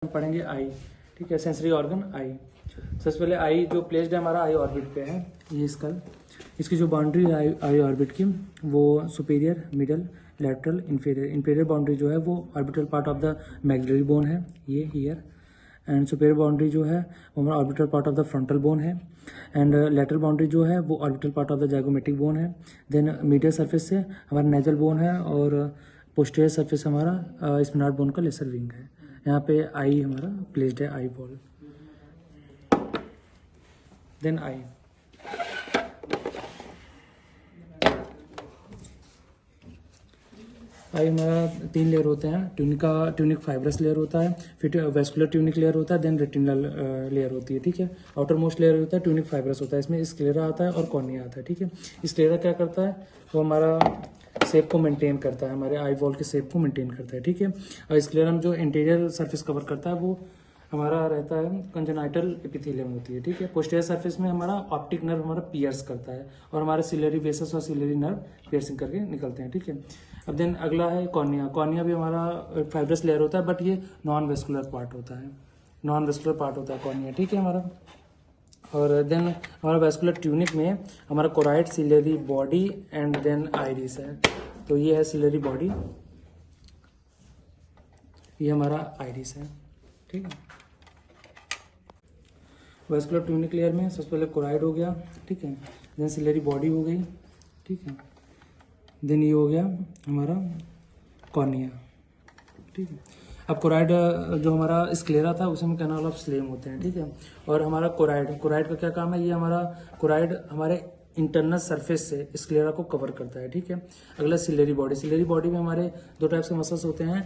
हम पढ़ेंगे आई। ठीक है, सेंसरी ऑर्गन आई। सबसे पहले आई जो प्लेस्ड है हमारा आई ऑर्बिट पे है, ये स्कल। इसकी जो बाउंड्री है आई ऑर्बिट की वो superior, middle, lateral, inferior. Inferior boundary जो है वो orbital part of the maxillary bone है, ये हियर। एंड सुपीरियर बाउंड्री जो है वो हमारा orbital part of the frontal bone है। एंड लेटरल बाउंड्री जो है वो orbital part of the zygomatic bone है। देन मीडियल सरफेस से हमारा नेजल बोन है और पोस्टीरियर सरफेस हमारा स्पिनाट बोन का लेसर विंग है। यहाँ पे आई हमारा प्लेस्ड है, आई बॉल। देन आई हमारा 3 लेयर होते हैं। ट्यूनिक फाइब्रस लेयर होता है, फिर वेस्कुलर ट्यूनिक लेयर होता है, देन रेटिनल लेयर होती है। ठीक है, आउटर मोस्ट लेयर होता है ट्यूनिक फाइब्रस होता है, इसमें स्क्लेरा आता है और कॉर्निया आता है। ठीक है, स्क्लेरा क्या करता है, वो हमारा शेप को मेंटेन करता है, हमारे आई वॉल के शेप को मेंटेन करता है। ठीक है, और स्क्लेरम जो इंटीरियर सरफेस कवर करता है वो हमारा रहता है कंजनाइटल एपिथेलियम होती है। ठीक है, पोस्टीरियर सरफेस में हमारा ऑप्टिक नर्व हमारा पियर्स करता है और हमारे सिलरी वेसस और सिलरी नर्व पियर्सिंग करके निकलते हैं। ठीक है, अब देन अगला है कॉर्निया। कॉर्निया भी हमारा फाइब्रस लेयर होता है, बट ये नॉन वेस्कुलर पार्ट होता है, नॉन वेस्कुलर पार्ट होता है कॉर्निया। ठीक है हमारा, और देन हमारा वेस्कुलर ट्यूनिक में हमारा choroid, ciliary body and then iris है। तो ये है सिलरी बॉडी, ये हमारा आइरिस है। ठीक है, वेस्कुलर ट्यूनिक लेयर में सबसे पहले कोराइड हो गया। ठीक है, देन सिलरी बॉडी हो गई। ठीक है, देन ये हो गया हमारा कॉर्निया। ठीक है, अब कोराइड जो हमारा स्क्लेरा था उसमें कैनाल ऑफ स्लेम होते हैं। ठीक है, और हमारा कोराइड का क्या काम है, ये हमारा कोराइड हमारे इंटरनल सरफेस से स्क्लेरा को कवर करता है। ठीक है, अगला सिलरी बॉडी में हमारे 2 टाइप के मसल्स होते हैं,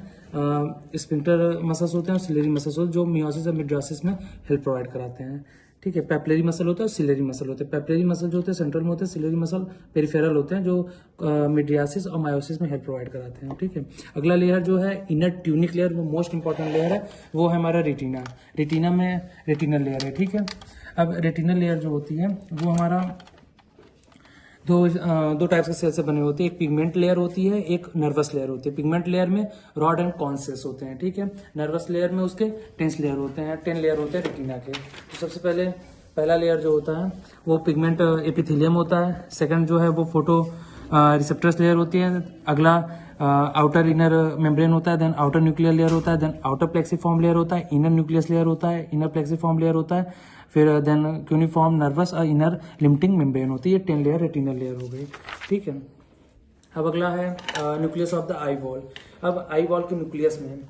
स्फिंक्टर मसल्स होते हैं और सिलरी मसल्स होते हैं, जो मियोसिस और मिडोसिस में हेल्प प्रोवाइड कराते हैं। ठीक है, पेपलरी मसल होता है और सिलरी मसल होते हैं। पेपलरी मसल जो होते हैं सेंट्रल में होते हैं, सिलरी मसल पेरिफेरल होते हैं, जो मिडियासिस और मायोसिस में हेल्प प्रोवाइड कराते हैं। ठीक है, अगला लेयर जो है इनर ट्यूनिक लेयर, वो मोस्ट इंपॉर्टेंट लेयर है, वो है हमारा रेटिना में रेटिनल लेयर है। ठीक है, अब रेटिनल लेयर जो होती है वो हमारा दो टाइप्स के सेल से बने होते हैं, एक पिगमेंट लेयर होती है, एक नर्वस लेयर होती है। पिगमेंट लेयर में रॉड एंड कॉन सेल्स होते हैं। ठीक है, नर्वस लेयर में उसके 10 लेयर होते हैं, 10 लेयर होते हैं रेटिना के। तो सबसे पहला लेयर जो होता है वो पिगमेंट एपिथेलियम होता है। सेकंड जो है वो फोटो रिसेप्टर्स लेयर होती है। अगला आउटर इनर मेम्ब्रेन होता है, देन आउटर न्यूक्लियर लेयर होता है, देन आउटर प्लेक्सीफॉर्म लेयर होता है, इनर न्यूक्लियस लेयर होता है, इनर प्लेक्सीफॉर्म लेयर होता है, फिर देन क्यूनिफॉर्म नर्वस और इनर लिमिटिंग मेम्ब्रेन होती है। ये 10 लेयर रेटिनल लेयर हो गई। ठीक है, अब अगला है nucleus of the eye wall. अब आई वॉल के न्यूक्लियस में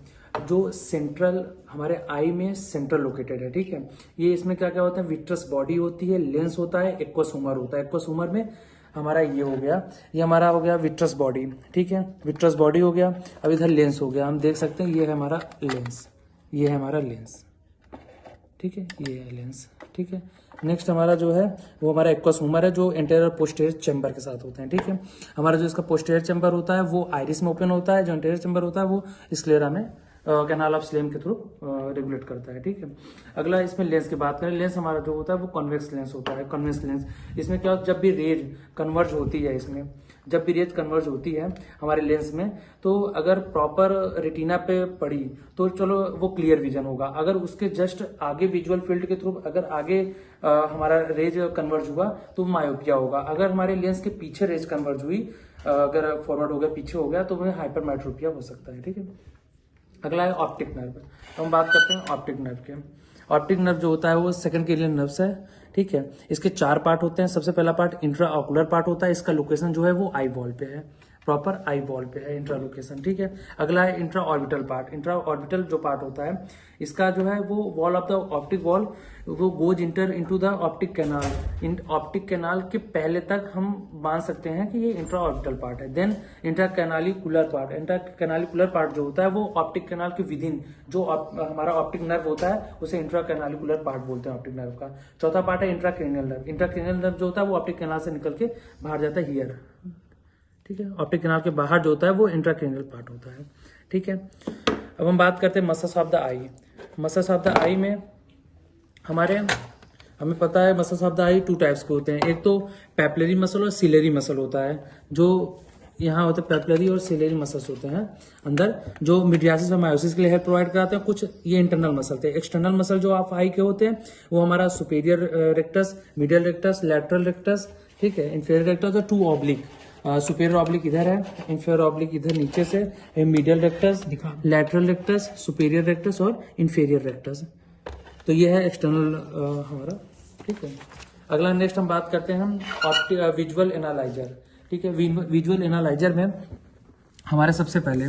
जो सेंट्रल हमारे आई में सेंट्रल लोकेटेड है। ठीक है, ये इसमें क्या क्या होता है, विट्रस बॉडी होती है, लेंस होता है, एक्वस ह्यूमर होता है। एक्वस ह्यूमर में हमारा ये हो गया, ये हमारा हो गया विट्रस बॉडी। ठीक है, विट्रस बॉडी हो गया। अब इधर लेंस हो गया, हम देख सकते हैं ये है हमारा लेंस, ये है हमारा लेंस। ठीक है, ये है लेंस। ठीक है, नेक्स्ट हमारा जो है वो हमारा एक्वस ह्यूमर है, जो एंटीरियर और पोस्टीरियर चैम्बर के साथ होते हैं। ठीक है, हमारा जो इसका पोस्टीरियर चैम्बर होता है वो आइरिस में ओपन होता है, जो एंटीरियर चैम्बर होता है वो स्क्लेरा में कैनाल ऑफ स्लेम के थ्रू रेगुलेट करता है। ठीक है, अगला इसमें लेंस की बात करें, लेंस हमारा जो होता है वो कॉन्वेक्स लेंस होता है। कॉन्वेक्स लेंस इसमें क्या, जब भी रेज कन्वर्ज होती है, इसमें जब भी रेज कन्वर्ज होती है हमारे लेंस में, तो अगर प्रॉपर रेटिना पे पड़ी तो चलो वो क्लियर विजन होगा। अगर उसके जस्ट आगे विजुअल फील्ड के थ्रू अगर आगे हमारा रेज कन्वर्ज हुआ तो मायोपिया होगा। अगर हमारे लेंस के पीछे रेज कन्वर्ज हुई, अगर फॉरवर्ड हो गया, पीछे हो गया, तो वह हाइपरमेट्रोपिया हो सकता है। ठीक है, अगला है ऑप्टिक नर्व। तो हम बात करते हैं ऑप्टिक नर्व के। ऑप्टिक नर्व जो होता है वो सेकंड केलियर नर्व्स है। ठीक है, इसके 4 पार्ट होते हैं। सबसे पहला पार्ट इंट्रा ऑकुलर पार्ट होता है, इसका लोकेशन जो है वो आई वॉल पे है, प्रॉपर आई वॉल पे है इंट्रा लोकेशन। ठीक है, अगला है intra orbital part. Intra orbital जो पार्ट होता है इसका जो है वो wall of the optic wall, वो goes inter into the optic canal. Optic canal के पहले तक हम मान सकते हैं कि ये इंट्रा ऑर्बिटल पार्ट है। Then intra canalicular part. Intra canalicular part जो होता है वो ऑप्टिक कैनाल के विदिन जो हमारा ऑप्टिक नर्व होता है उसे इंट्रा कैनालिकुलर पार्ट बोलते हैं ऑप्टिक नर्व का। चौथा पार्ट है इंट्राक्रेनियल नर्व। इंट्राक्रेनियल नर्व जो होता है वो ऑप्टिक कैनाल से निकल के बाहर जाता है हियर। ठीक है, ऑप्टिक कैनाल के बाहर जो होता है वो इंट्राक्रेनियल पार्ट होता है। ठीक है, अब हम बात करते हैं muscles of the eye. Muscles of the eye में हमें पता है muscles of the eye 2 types के होते हैं। एक तो पेपलरी मसल और सिलरी मसल होता है, जो यहाँ होते हैं पेपिलरी और सिलेरी मसल्स होते हैं अंदर, जो मिडियासिस और मायोसिस के लिए हेल्प प्रोवाइड कराते हैं। कुछ ये इंटरनल मसल थे। एक्सटर्नल मसल जो आप आई के होते हैं वो हमारा superior rectus, medial rectus, lateral rectus, ठीक है, इंफीरियर रेक्टस और 2 ऑब्लिक। सुपीरियर ऑब्लिक इधर है, इंफीरियर ऑब्लिक इधर नीचे से, medial rectus, lateral rectus, superior rectus और इंफीरियर रेक्टस। तो ये है एक्सटर्नल हमारा, ठीक है। अगला नेक्स्ट हम बात करते हैं हम विजुअल एनालाइजर, ठीक है। विजुअल एनालाइजर में हमारे सबसे पहले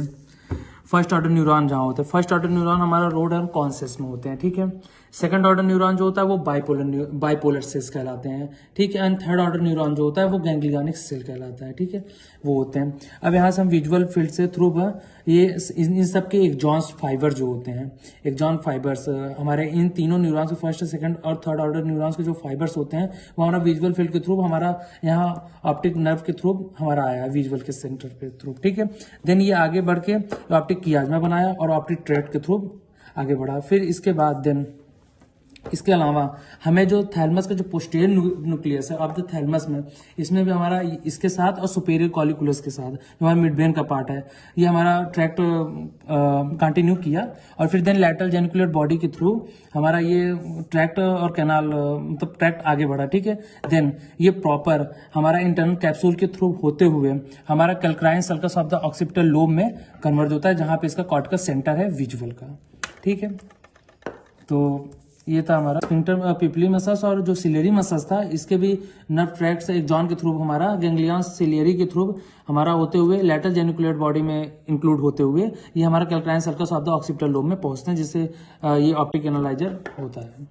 फर्स्ट ऑर्डर न्यूरॉन जहाँ होते हैं, फर्स्ट ऑर्डर न्यूरॉन हमारा रोड एंड कॉन्सियस में होते हैं, ठीक है। सेकंड ऑर्डर न्यूरॉन जो होता है वो बाइपोलर सेल्स कहलाते हैं, ठीक है। एंड थर्ड ऑर्डर न्यूरॉन जो होता है वो गैंग्लियनिक सेल कहलाता है, ठीक है, वो होते हैं। अब यहाँ से हम विजुअल फील्ड से थ्रू ये इन सब के एक्सॉन फाइबर जो होते हैं, एक्सॉन फाइबर्स हमारे इन तीनों न्यूरॉन्स के फर्स्ट, सेकंड और थर्ड ऑर्डर न्यूरॉन्स के जो फाइबर्स होते हैं वो हमारा विजुअल फील्ड के थ्रू हमारा यहाँ ऑप्टिक नर्व के थ्रू हमारा आया विजुअल के सेंटर के थ्रू, ठीक है। देन ये आगे बढ़ के ऑप्टिक कियाज्मा बनाया और ऑप्टिक ट्रैक्ट के थ्रू आगे बढ़ा। फिर इसके बाद देन इसके अलावा हमें जो थैलमस का जो पोस्टीरियर न्यूक्लियस है ऑफ द थैलमस में, इसमें भी हमारा इसके साथ और सुपेरियर कॉलिकुलस के साथ जो हमारा मिड ब्रेन का पार्ट है ये हमारा ट्रैक्ट कंटिन्यू किया। और फिर देन लैटरल जेनिकुलर बॉडी के थ्रू हमारा ये ट्रैक्ट और कैनाल मतलब ट्रैक्ट आगे बढ़ा, ठीक है। देन ये प्रॉपर हमारा इंटरनल कैप्सूल के थ्रू होते हुए हमारा calcarine sulcus of the occipital lobe में कन्वर्ट होता है, जहां पे इसका कॉर्टिकस सेंटर है विजुअल का, ठीक है। तो ये था हमारा स्फिंक्टर पिपली मसल्स। और जो सिलेरी मसल्स था इसके भी नर्व ट्रैक्ट से एक्सॉन के थ्रू हमारा गैंग्लियन सिलेरी के थ्रू हमारा होते हुए लैटरल जेनिकुलेट बॉडी में इंक्लूड होते हुए ये हमारा calcarine sulcus of the occipital lobe में पहुंचते हैं, जिससे ये ऑप्टिक एनालाइजर होता है।